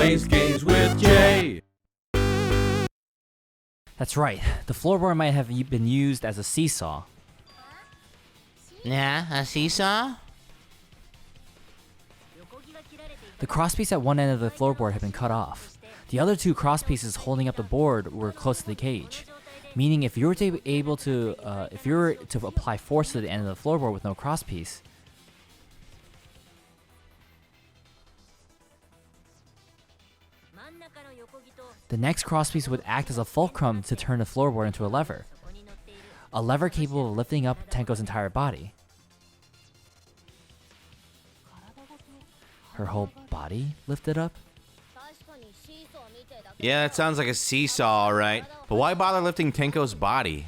plays games with Jay. That's right. The floorboard might have been used as a seesaw. Yeah, a seesaw? The crosspiece at one end of the floorboard had been cut off. The other two crosspieces holding up the board were close to the cage, meaning if you were to apply force to the end of the floorboard with no crosspiece, the next crosspiece would act as a fulcrum to turn the floorboard into a lever capable of lifting up Tenko's entire body. Her whole body lifted up? Yeah, that sounds like a seesaw, alright. But why bother lifting Tenko's body?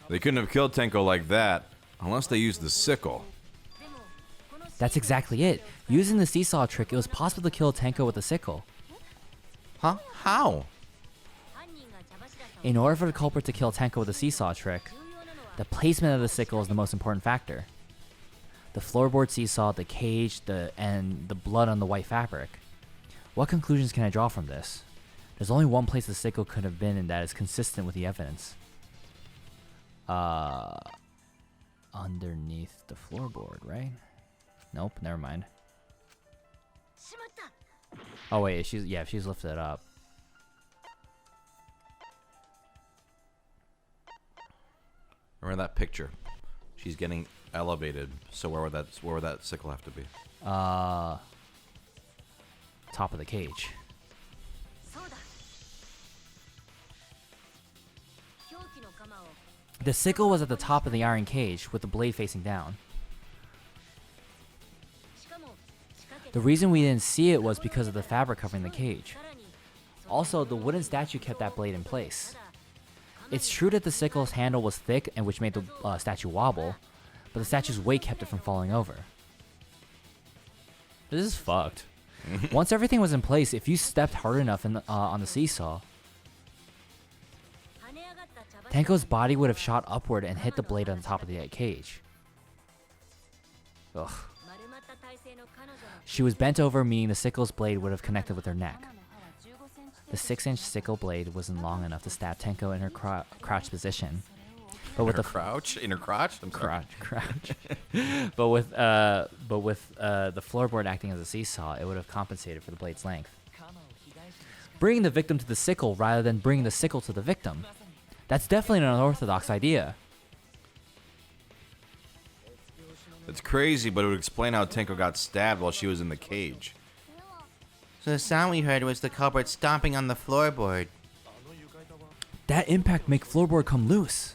They couldn't have killed Tenko like that, unless they used the sickle. That's exactly it. Using the seesaw trick, it was possible to kill Tenko with a sickle. Huh? How? In order for the culprit to kill Tenko with a seesaw trick, the placement of the sickle is the most important factor. The floorboard seesaw, the cage, and the blood on the white fabric. What conclusions can I draw from this? There's only one place the sickle could have been, and that is consistent with the evidence. Underneath the floorboard, right? Nope, never mind. Oh wait, she's lifted it up. Remember that picture? She's getting elevated. So where would that sickle have to be? Top of the cage. The sickle was at the top of the iron cage with the blade facing down. The reason we didn't see it was because of the fabric covering the cage. Also, the wooden statue kept that blade in place. It's true that the sickle's handle was thick and which made the statue wobble, but the statue's weight kept it from falling over. This is fucked. Once everything was in place, if you stepped hard enough on the seesaw, Tenko's body would have shot upward and hit the blade on the top of the cage. Ugh. She was bent over, meaning the sickle's blade would have connected with her neck. The 6-inch sickle blade wasn't long enough to stab Tenko in her crouch position. But with her crotch? Crouch. But with the floorboard acting as a seesaw, it would have compensated for the blade's length. Bringing the victim to the sickle rather than bringing the sickle to the victim. That's definitely an unorthodox idea. It's crazy, but it would explain how Tenko got stabbed while she was in the cage. So the sound we heard was the culprit stomping on the floorboard. That impact make floorboard come loose.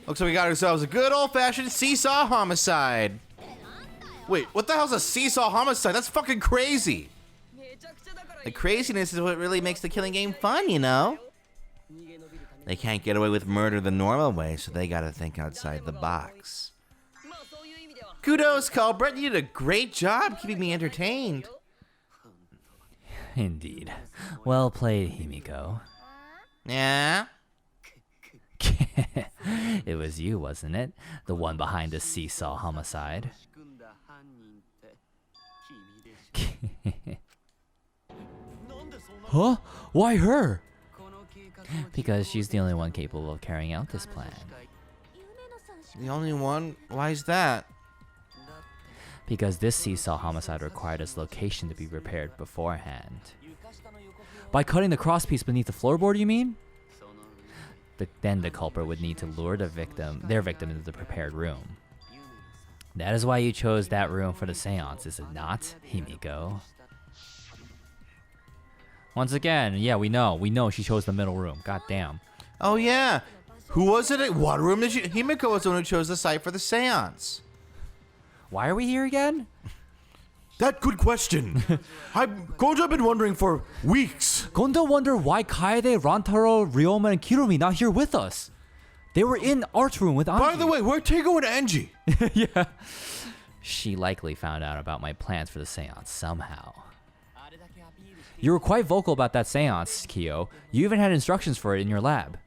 Looks like we got ourselves a good old-fashioned seesaw homicide. Wait, what the hell's a seesaw homicide? That's fucking crazy. The craziness is what really makes the killing game fun, you know? They can't get away with murder the normal way, so they gotta think outside the box. Kudos, Culprit. You did a great job keeping me entertained. Indeed. Well played, Himiko. Yeah? It was you, wasn't it? The one behind the seesaw homicide. Huh? Why her? Because she's the only one capable of carrying out this plan. The only one? Why is that? Because this seesaw homicide required its location to be prepared beforehand. By cutting the crosspiece beneath the floorboard, you mean? Then the culprit would need to lure their victim into the prepared room. That is why you chose that room for the seance, is it not, Himiko? Once again, yeah, we know she chose the middle room. God damn. Oh yeah. Who was it? What room did you... Himiko was the one who chose the site for the seance. Why are we here again? That good question. Gojo been wondering for weeks. Gondo wonder why Kaede, Rantaro, Ryoma, and Kirumi not here with us. They were in art room with Anji. By the way, where'd Teigo and Angie? Yeah. She likely found out about my plans for the seance somehow. You were quite vocal about that seance, Kyo. You even had instructions for it in your lab.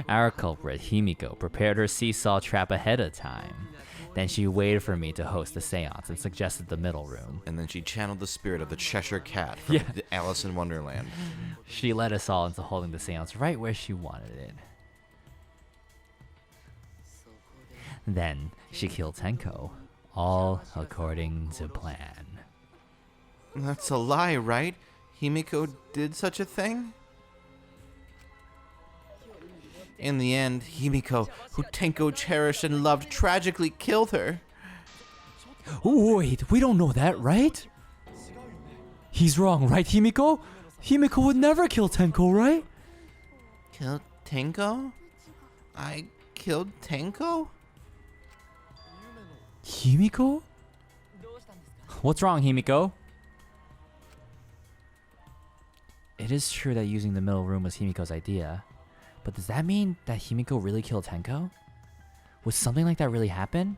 Our culprit, Himiko, prepared her seesaw trap ahead of time. Then she waited for me to host the seance and suggested the middle room. And then she channeled the spirit of the Cheshire Cat from Yeah. the Alice in Wonderland. She led us all into holding the seance right where she wanted it. Then she killed Tenko, all according to plan. That's a lie, right? Himiko did such a thing? In the end, Himiko, who Tenko cherished and loved, tragically killed her. Wait, we don't know that, right? He's wrong, right, Himiko? Himiko would never kill Tenko, right? Killed Tenko? I killed Tenko? Himiko? What's wrong, Himiko? It is true that using the middle room was Himiko's idea, but does that mean that Himiko really killed Tenko? Would something like that really happen?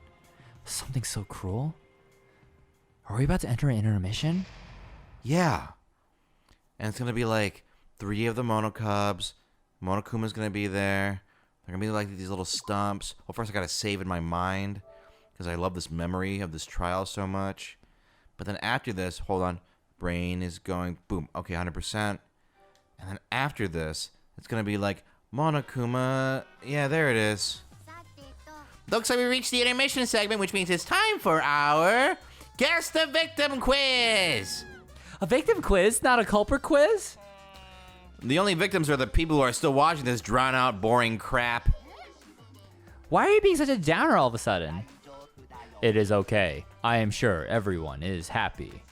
Something so cruel? Are we about to enter an intermission? Yeah. And it's going to be like 3 of the Monokubs. Monokuma's going to be there. They're going to be like these little stumps. Well, first I got to save in my mind because I love this memory of this trial so much. But then after this, hold on. Brain is going, boom. Okay, 100%. And then after this, it's going to be like Monokuma. Yeah, there it is. Looks like we reached the intermission segment, which means it's time for our Guess the Victim quiz. A victim quiz, not a culprit quiz? The only victims are the people who are still watching this drawn-out, boring crap. Why are you being such a downer all of a sudden? It is okay. I am sure everyone is happy.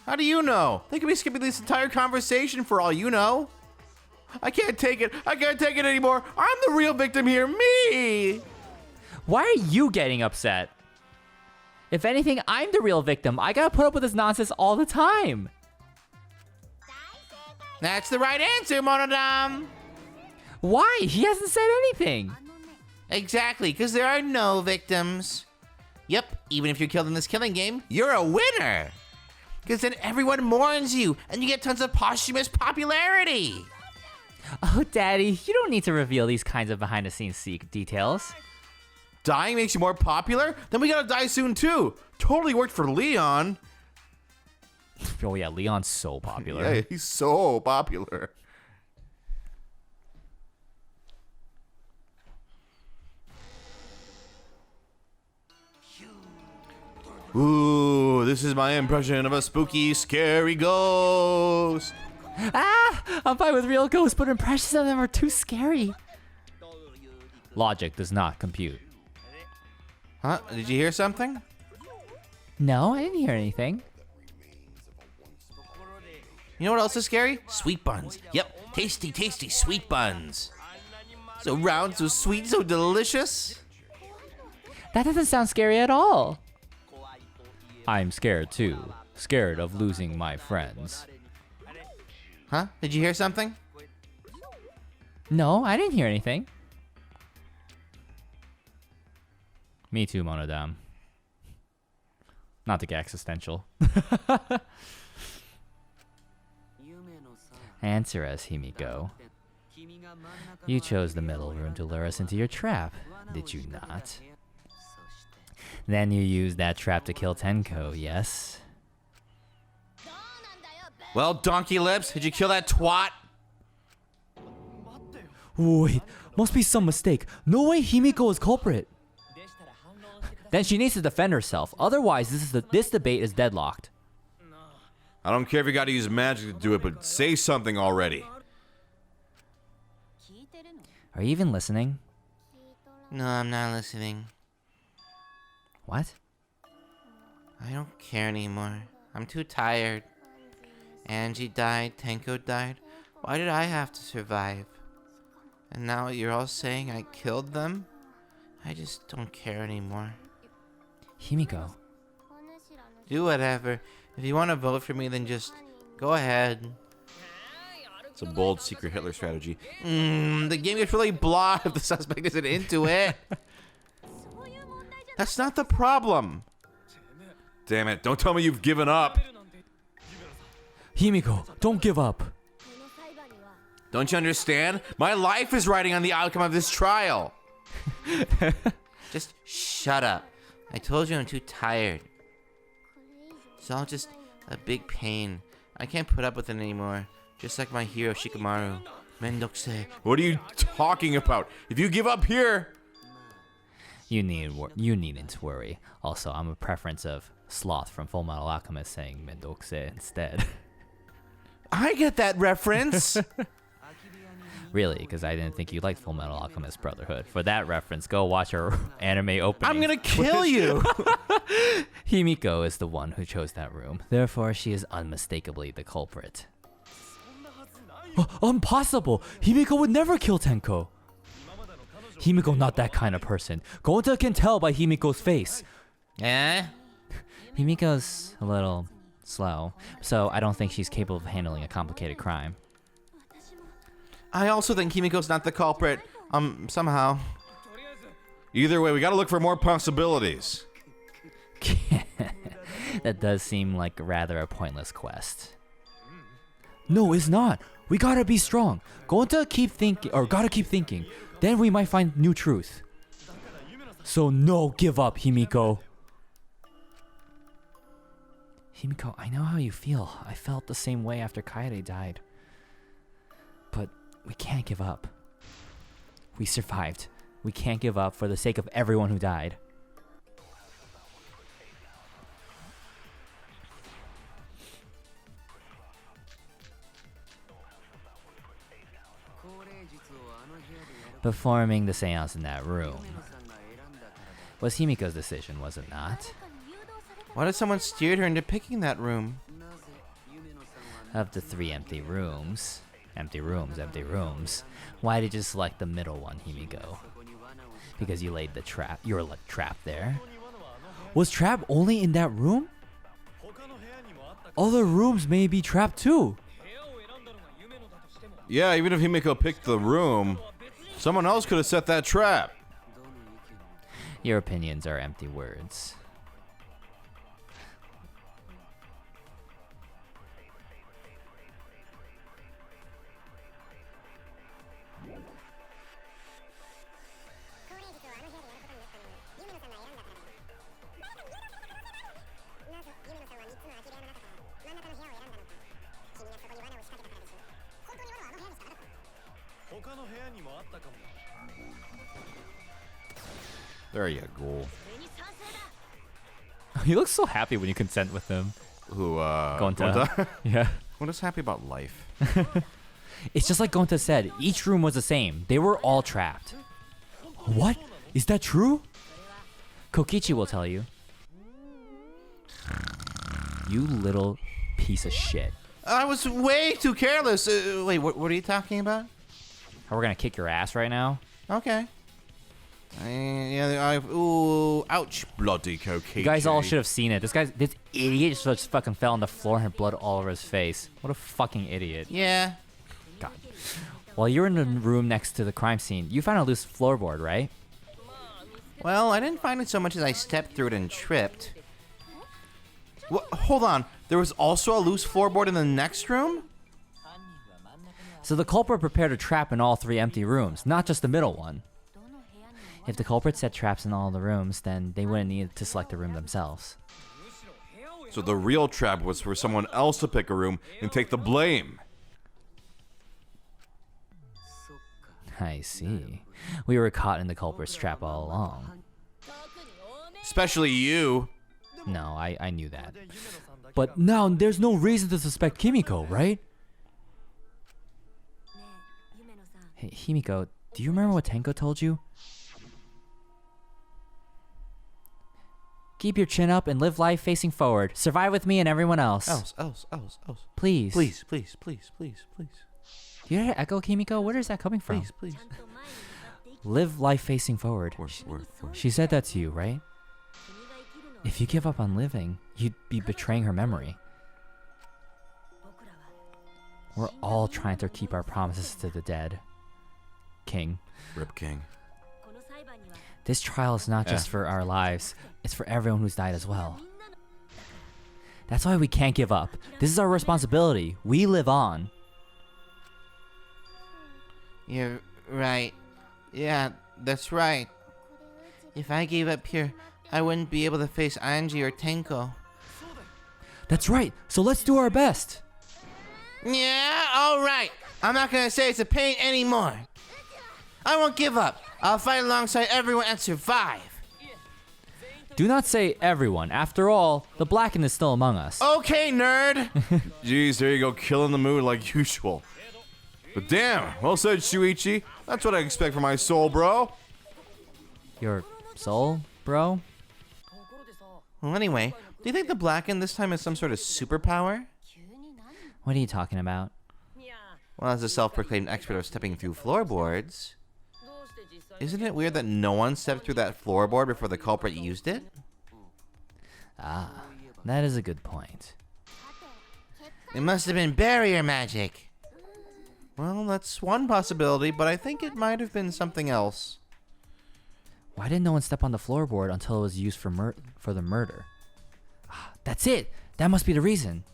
How do you know? They could be skipping this entire conversation for all you know. I can't take it. I can't take it anymore. I'm the real victim here. Me! Why are you getting upset? If anything, I'm the real victim. I gotta put up with this nonsense all the time. That's the right answer, Monodam. Why? He hasn't said anything. Exactly, because there are no victims. Yep, even if you're killed in this killing game, you're a winner. Because then everyone mourns you, and you get tons of posthumous popularity. Oh, Daddy, you don't need to reveal these kinds of behind-the-scenes details. Dying makes you more popular? Then we gotta die soon too. Totally worked for Leon. Oh yeah, Leon's so popular. Yeah, he's so popular. Ooh, this is my impression of a spooky, scary ghost. Ah! I'm fine with real ghosts, but impressions of them are too scary. Logic does not compute. Huh? Did you hear something? No, I didn't hear anything. You know what else is scary? Sweet buns. Yep, tasty, tasty sweet buns. So round, so sweet, so delicious. That doesn't sound scary at all. I'm scared too. Scared of losing my friends. Huh? Did you hear something? No, I didn't hear anything. Me too, Monodam. Not to get existential. Answer us, Himiko. You chose the middle room to lure us into your trap, did you not? Then you used that trap to kill Tenko, yes? Well, donkey lips, did you kill that twat? Wait, must be some mistake. No way Himiko is culprit. Then she needs to defend herself. Otherwise, this debate is deadlocked. I don't care if you gotta use magic to do it, but say something already. Are you even listening? No, I'm not listening. What? I don't care anymore. I'm too tired. Angie died, Tenko died. Why did I have to survive? And now you're all saying I killed them? I just don't care anymore. Himiko. Do whatever. If you want to vote for me, then just go ahead. It's a bold secret Hitler strategy. The game gets really blah if the suspect isn't into it. That's not the problem. Damn it, don't tell me you've given up. Himiko, don't give up. Don't you understand? My life is riding on the outcome of this trial. Just shut up. I told you I'm too tired. It's all just a big pain. I can't put up with it anymore. Just like my hero Shikamaru. Mendokuse. What are you talking about? If you give up here... You needn't worry. Also, I'm a preference of Sloth from Full Metal Alchemist saying Mendokuse instead. I get that reference. Really, because I didn't think you liked Full Metal Alchemist Brotherhood. For that reference, go watch our anime opening. I'm gonna kill you. Himiko is the one who chose that room. Therefore, she is unmistakably the culprit. Impossible! Himiko would never kill Tenko. Himiko not that kind of person. Gonta can tell by Himiko's face. Eh? Himiko's a little slow, so I don't think she's capable of handling a complicated crime. I also think Himiko's not the culprit. Somehow. Either way, we gotta look for more possibilities. That does seem like rather a pointless quest. No, it's not. We gotta be strong. Gotta keep thinking. Then we might find new truth. So no, give up, Himiko. Himiko, I know how you feel. I felt the same way after Kaede died. But we can't give up. We survived. We can't give up for the sake of everyone who died. Performing the seance in that room was Himiko's decision, was it not? Why did someone steer her into picking that room? Of the 3 empty rooms, why did you select the middle one, Himiko? Because you laid the trap. You were trapped there. Was trap only in that room? Other rooms may be trapped too. Yeah, even if Himiko picked the room, someone else could have set that trap. Your opinions are empty words. There you go. You look so happy when you consent with him. Who, Gonta. Yeah. What is happy about life? It's just like Gonta said, each room was the same. They were all trapped. What? Is that true? Kokichi will tell you. You little piece of shit. I was way too careless. Wait, what are you talking about? How we're gonna kick your ass right now? Okay. Ooh, ouch, bloody Kokichi. You guys all should have seen it. This idiot just fucking fell on the floor and had blood all over his face. What a fucking idiot. Yeah. God. While you're in the room next to the crime scene, you found a loose floorboard, right? Well, I didn't find it so much as I stepped through it and tripped. Hold on. There was also a loose floorboard in the next room? So the culprit prepared a trap in all 3 empty rooms, not just the middle one. If the culprit set traps in all the rooms, then they wouldn't need to select a room themselves. So the real trap was for someone else to pick a room and take the blame. I see. We were caught in the culprit's trap all along. Especially you. No, I knew that. But now there's no reason to suspect Kimiko, right? Hey, Himiko, do you remember what Tenko told you? Keep your chin up and live life facing forward. Survive with me and everyone else. Else. Please. Please. You hear that echo, Kimiko? Where is that coming from? Please. Live life facing forward. Word. She said that to you, right? If you give up on living, you'd be betraying her memory. We're all trying to keep our promises to the dead. King. Rip King. This trial is not just for our lives, it's for everyone who's died as well. That's why we can't give up. This is our responsibility. We live on. You're right. Yeah, that's right. If I gave up here, I wouldn't be able to face Anji or Tenko. That's right, so let's do our best. Yeah, alright. I'm not gonna say it's a pain anymore. I won't give up. I'll fight alongside everyone and survive. Do not say everyone. After all, the Blacken is still among us. Okay, nerd. Jeez, there you go, killing the mood like usual. But damn, well said, Shuichi. That's what I expect from my soul, bro. Your soul, bro? Well, anyway, do you think the Blacken this time has some sort of superpower? What are you talking about? Well, as a self-proclaimed expert of stepping through floorboards, isn't it weird that no one stepped through that floorboard before the culprit used it? Ah, that is a good point. It must have been barrier magic. Well, that's one possibility, but I think it might have been something else. Why didn't no one step on the floorboard until it was used for the murder? Ah, that's it! That must be the reason.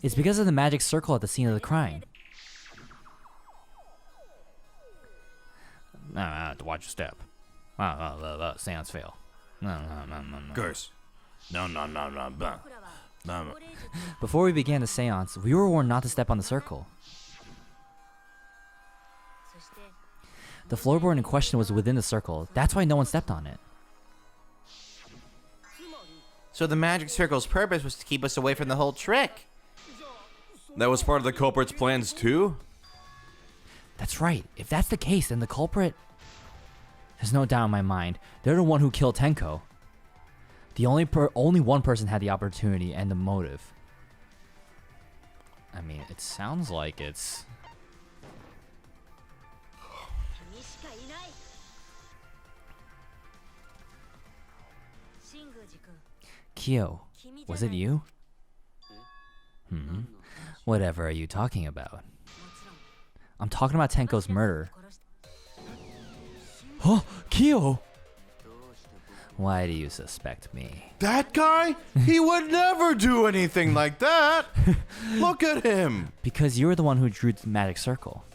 It's because of the magic circle at the scene of the crime. No, to watch your step. Seance fail. No. Curse. No. Before we began the seance, we were warned not to step on the circle. The floorboard in question was within the circle. That's why no one stepped on it. So the magic circle's purpose was to keep us away from the whole trick. That was part of the culprit's plans too? That's right. If that's the case, then the culprit... There's no doubt in my mind. They're the one who killed Tenko. The only one person had the opportunity and the motive. I mean, it sounds like it's... Kyo, was it you? Whatever are you talking about? I'm talking about Tenko's murder. Huh? Kyo! Why do you suspect me? That guy? He would never do anything like that. Look at him. Because you were the one who drew the magic circle.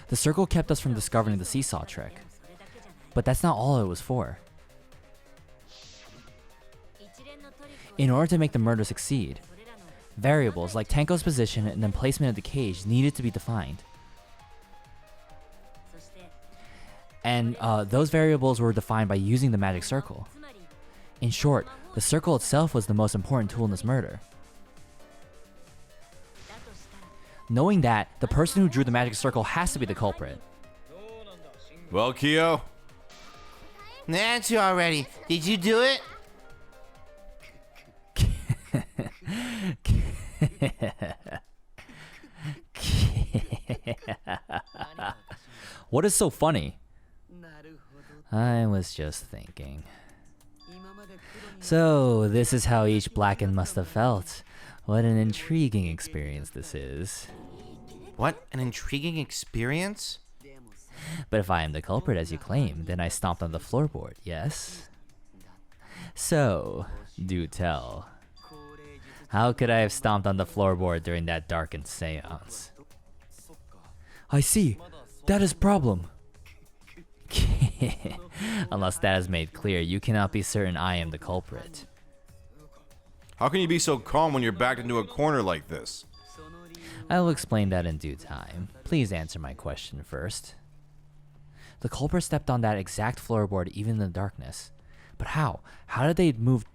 The circle kept us from discovering the seesaw trick. But that's not all it was for. In order to make the murder succeed, variables like Tenko's position and then placement of the cage needed to be defined. And those variables were defined by using the magic circle. In short, the circle itself was the most important tool in this murder. Knowing that, the person who drew the magic circle has to be the culprit. Well, Kyo? Answer already. Did you do it? What is so funny? I was just thinking. So, this is how each Blacken must have felt. What an intriguing experience this is. What an intriguing experience? But if I am the culprit as you claim, then I stomped on the floorboard, yes? So, do tell. How could I have stomped on the floorboard during that darkened seance? I see. That is problem. Unless that is made clear, you cannot be certain I am the culprit. How can you be so calm when you're backed into a corner like this? I will explain that in due time. Please answer my question first. The culprit stepped on that exact floorboard even in the darkness. But how? How did they move?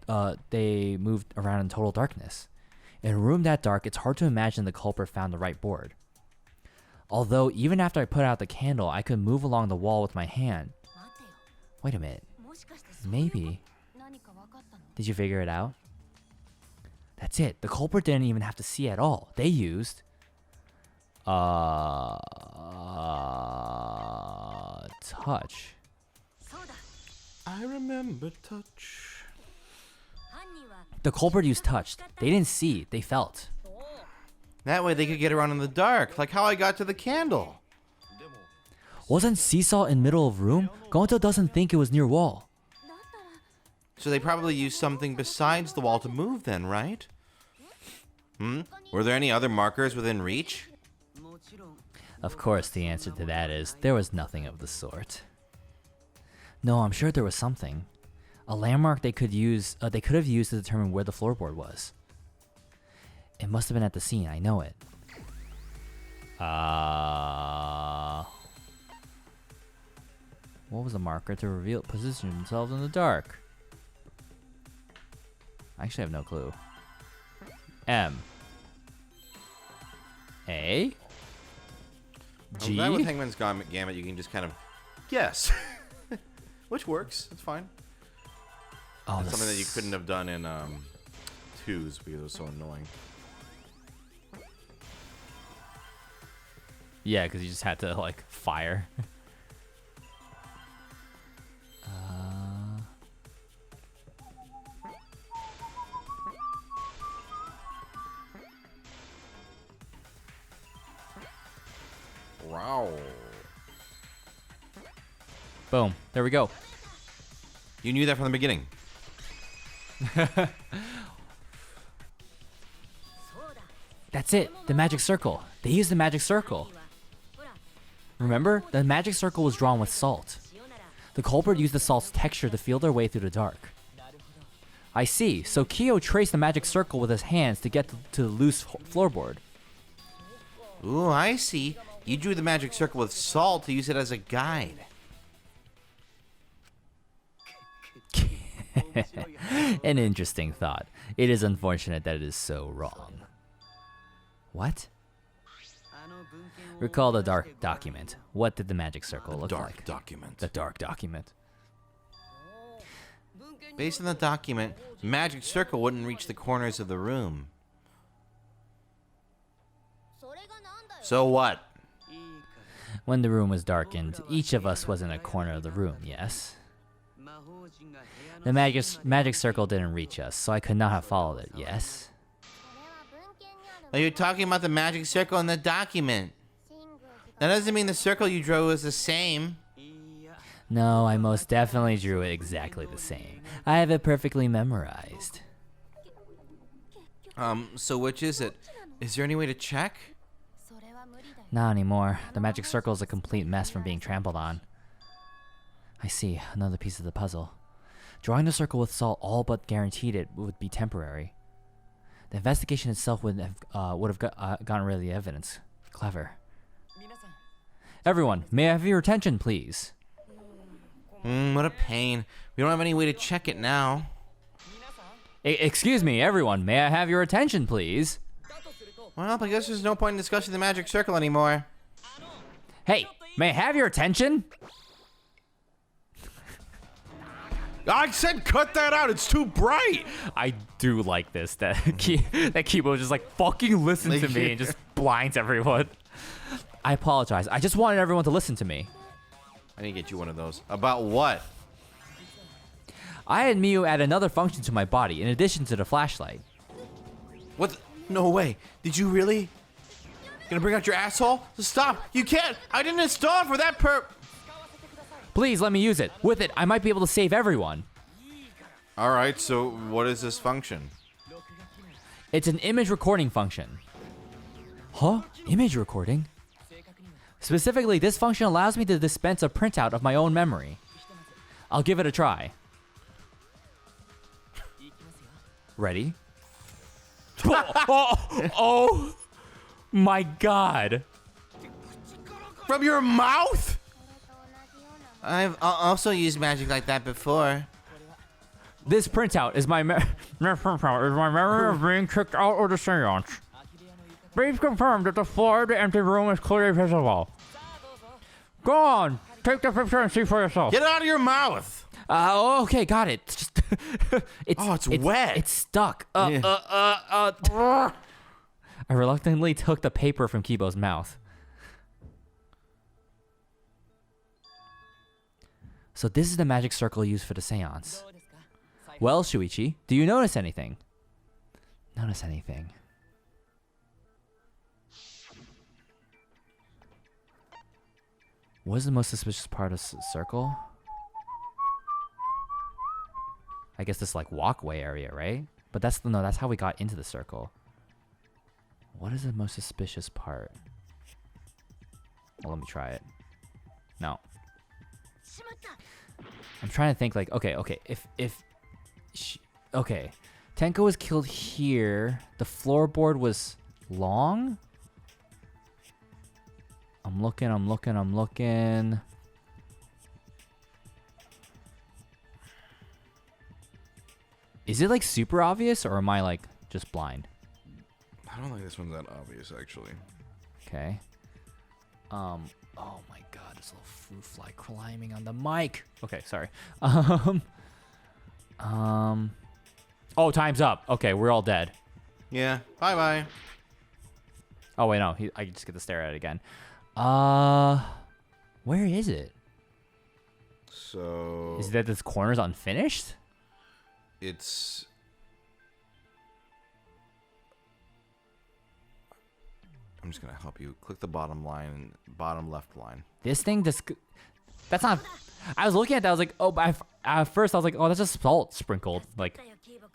They moved around in total darkness. In a room that dark, it's hard to imagine the culprit found the right board. Although, even after I put out the candle, I could move along the wall with my hand. Wait a minute. Maybe. Did you figure it out? That's it. The culprit didn't even have to see at all. They used... touch. I remember touch. The culprit used touch. They didn't see, they felt. That way they could get around in the dark, like how I got to the candle. Wasn't Seesaw in middle of room? Gonto doesn't think it was near wall. So they probably used something besides the wall to move then, right? Were there any other markers within reach? Of course, the answer to that is there was nothing of the sort. No, I'm sure there was something. A landmark they could use. They could have used to determine where the floorboard was. It must have been at the scene. I know it. What was the marker to reveal position themselves in the dark? I actually have no clue. M. A. G. I'm glad with Hangman's Gambit you can just kind of guess. Which works. It's fine. Oh, It's something that you couldn't have done in 2s because it was so annoying. Yeah, because you just had to, like, fire. Wow. Boom. There we go. You knew that from the beginning. That's it. The magic circle. They used the magic circle. Remember? The magic circle was drawn with salt. The culprit used the salt's texture to feel their way through the dark. I see. So Kyo traced the magic circle with his hands to get to the loose floorboard. Ooh, I see. You drew the magic circle with salt to use it as a guide. An interesting thought. It is unfortunate that it is so wrong. What? Recall the dark document. What did the magic circle look Dark like? document. The dark document. Based on the document, the magic circle wouldn't reach the corners of the room. So what? When the room was darkened, each of us was in a corner of the room, yes? The magic circle didn't reach us, so I could not have followed it, yes? Are you talking about the magic circle in the document? That doesn't mean the circle you drew is the same. No, I most definitely drew it exactly the same. I have it perfectly memorized. So which is it? Is there any way to check? Not anymore. The magic circle is a complete mess from being trampled on. I see. Another piece of the puzzle. Drawing the circle with salt all but guaranteed it would be temporary. The investigation itself would have gotten rid of the evidence. Clever. Everyone, may I have your attention, please? What a pain. We don't have any way to check it now. Excuse me, everyone, may I have your attention, please? Well, I guess there's no point in discussing the magic circle anymore. Hey, may I have your attention? I said cut that out. It's too bright. I do like this, that Kibo just like fucking listens to me and just blinds everyone. I apologize. I just wanted everyone to listen to me. I need to get you one of those. About what? I had Miyu add another function to my body in addition to the flashlight. What? No way. Did you really? Gonna bring out your asshole? Stop. You can't. I didn't install it for that Please let me use it. With it, I might be able to save everyone. All right, so what is this function? It's an image recording function. Huh? Image recording? Specifically, this function allows me to dispense a printout of my own memory. I'll give it a try. Ready? Oh my god. From your mouth? I've also used magic like that before. This printout is my memory of being kicked out of the seance. Please confirm that the floor of the empty room is clearly visible. Go on, take the picture and see for yourself. Get it out of your mouth. Okay, got it. It's wet. It's stuck. I reluctantly took the paper from Kibo's mouth. So this is the magic circle used for the seance. Well, Shuichi, do you notice anything? Notice anything? What is the most suspicious part of the circle? I guess this like walkway area, right? But that's how we got into the circle. What is the most suspicious part? Well, let me try it. No. I'm trying to think like, okay, okay. Tenko was killed here. The floorboard was long? I'm looking. Is it like super obvious or am I like just blind? I don't think this one's that obvious, actually. Okay. Oh my god, this little fruit fly climbing on the mic. Okay, sorry. Oh, time's up. Okay, we're all dead. Yeah. Bye. Oh wait, no. I just get to stare at it again. Where is it? So Is it that this corner's unfinished? it's. I'm just gonna help you. Click the bottom left line. This thing just. That's not. I was looking at that. I was like, oh, but at first I was like, oh, that's just salt sprinkled like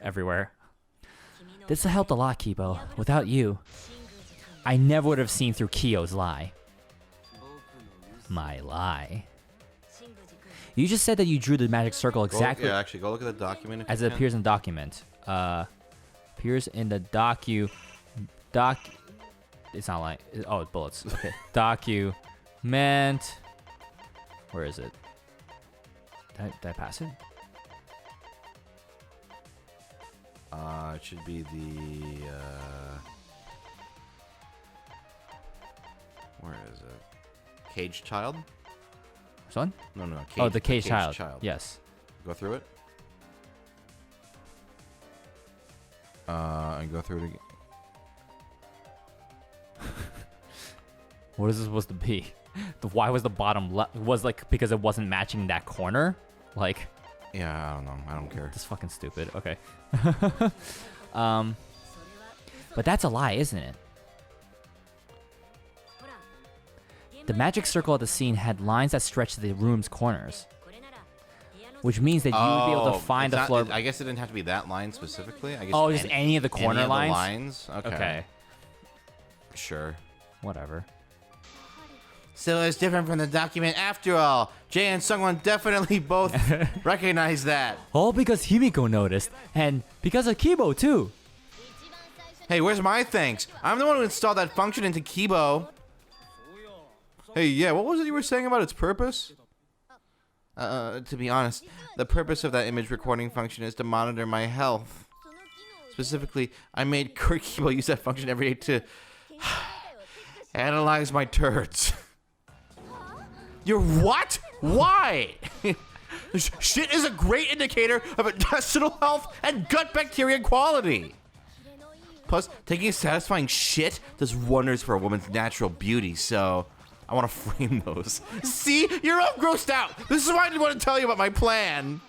everywhere. This helped a lot, Kibo. Without you, I never would have seen through Kyo's lie. My lie. You just said that you drew the magic circle exactly. Actually, go look at the document. If as you it can. appears in the document. Appears in the It's not like. Oh, it's bullets. Okay. Document. Where is it? Did I pass it? It should be the. Where is it? Cage Child? This one? No. Oh, the cage child. Yes. Go through it. And go through it again. What is this supposed to be? Why was the bottom left? Was like because it wasn't matching that corner? Like. Yeah, I don't know. I don't care. That's fucking stupid. Okay. But that's a lie, isn't it? The magic circle at the scene had lines that stretched to the room's corners, which means that you would be able to find the floor. I guess it didn't have to be that line specifically. I guess Just any of the corner any lines. Of the lines. Okay. Sure. Whatever. So it's different from the document after all. Jay and SungWon definitely both recognize that. All because Himiko noticed, and because of Kibo too. Hey, where's my thanks? I'm the one who installed that function into Kibo. Hey, yeah, what was it you were saying about its purpose? To be honest, the purpose of that image recording function is to monitor my health. Specifically, I made Kibo use that function every day to analyze my turds. You're what? Why? Shit is a great indicator of intestinal health and gut bacteria quality. Plus, taking a satisfying shit does wonders for a woman's natural beauty, so I want to frame those. See? You're all grossed out. This is why I didn't want to tell you about my plan.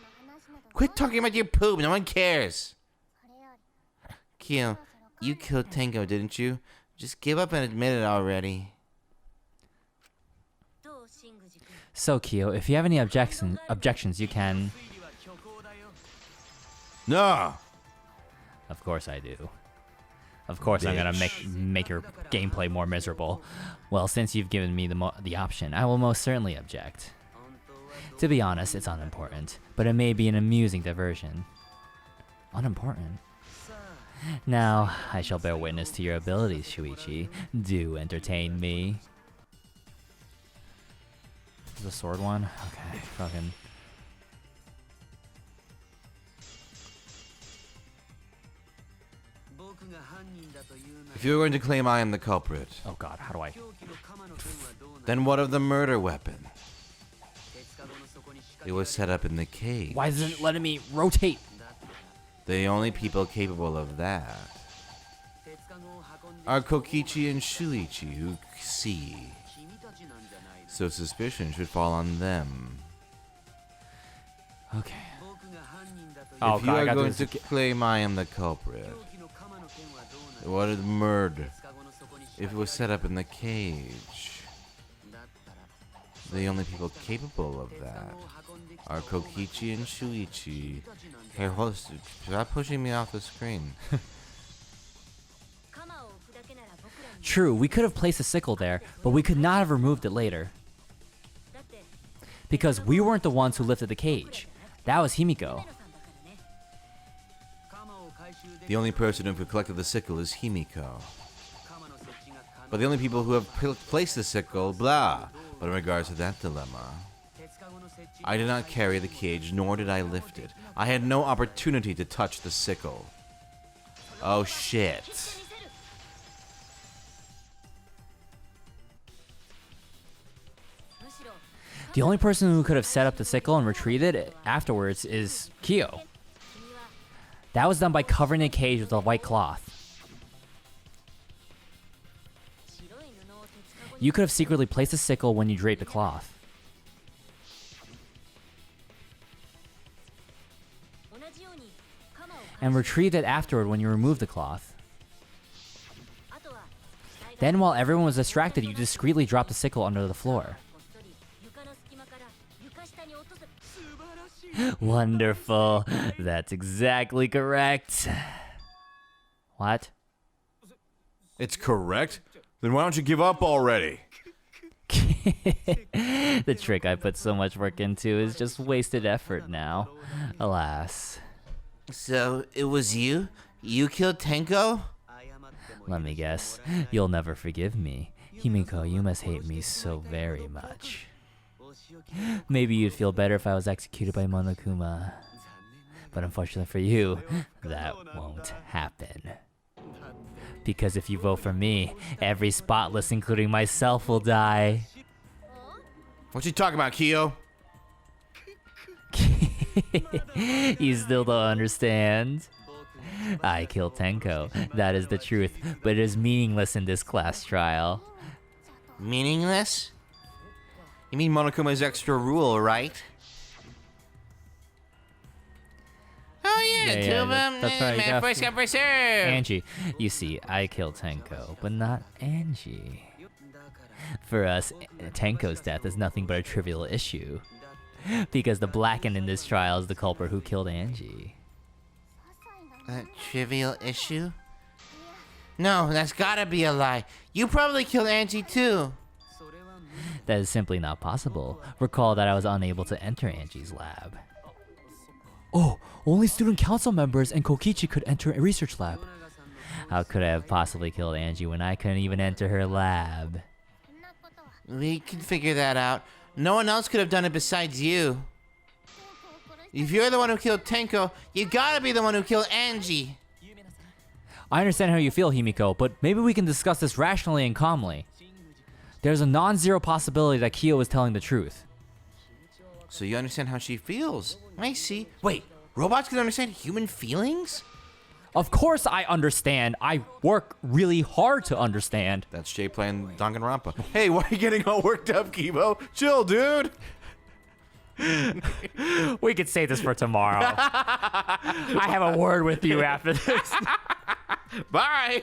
Quit talking about your poop. No one cares. Kyo, you killed Tenko, didn't you? Just give up and admit it already. So Kyo, if you have any objections, you can. No. Of course I do. Of course I'm gonna make your gameplay more miserable. Well, since you've given me the option, I will most certainly object. To be honest, it's unimportant, but it may be an amusing diversion. Unimportant? Now, I shall bear witness to your abilities, Shuichi. Do entertain me. Is the sword one? Okay, fucking. If you're going to claim I am the culprit, Oh god, how do I? then what of the murder weapon? It was set up in the cage. Why isn't it letting me rotate? The only people capable of that are Kokichi and Shuichi, who see. So suspicion should fall on them. Okay. Oh If you god, I are got going to to claim I am the culprit, what is murder? If it was set up in the cage, the only people capable of that are Kokichi and Shuichi. Hey, host, stop pushing me off the screen. True, we could have placed a sickle there, but we could not have removed it later. Because we weren't the ones who lifted the cage. That was Himiko. The only person who collected the sickle is Himiko. But the only people who have placed the sickle, blah. But in regards to that dilemma, I did not carry the cage, nor did I lift it. I had no opportunity to touch the sickle. Oh shit. The only person who could have set up the sickle and retrieved it afterwards is Kyo. That was done by covering the cage with a white cloth. You could have secretly placed the sickle when you draped the cloth. And retrieved it afterward when you removed the cloth. Then while everyone was distracted, you discreetly dropped the sickle under the floor. Wonderful. That's exactly correct. What? It's correct? Then why don't you give up already? The trick I put so much work into is just wasted effort now. Alas. So, it was you? You killed Tenko? Let me guess. You'll never forgive me. Himiko, you must hate me so very much. Maybe you'd feel better if I was executed by Monokuma. But unfortunately for you, that won't happen. Because if you vote for me, every spotless, including myself, will die. What you talking about, Kyo? You still don't understand? I killed Tenko. That is the truth, but it is meaningless in this class trial. Meaningless? You mean Monokuma's extra rule, right? Oh yeah, two of them. that's right, Man, yeah. first come, first serve. Angie. You see, I killed Tenko, but not Angie. For us, Tenko's death is nothing but a trivial issue. Because the blackened in this trial is the culprit who killed Angie. A trivial issue? No, that's gotta be a lie. You probably killed Angie too. That is simply not possible. Recall that I was unable to enter Angie's lab. Oh, only student council members and Kokichi could enter a research lab. How could I have possibly killed Angie when I couldn't even enter her lab? We can figure that out. No one else could have done it besides you. If you're the one who killed Tenko, you gotta be the one who killed Angie. I understand how you feel, Himiko, but maybe we can discuss this rationally and calmly. There's a non-zero possibility that Kyo is telling the truth. So you understand how she feels. I see. Wait, robots can understand human feelings? Of course I understand. I work really hard to understand. That's Jay playing Danganronpa. Hey, why are you getting all worked up, Kibo? Chill, dude. We could save this for tomorrow. I have a word with you after this. Bye.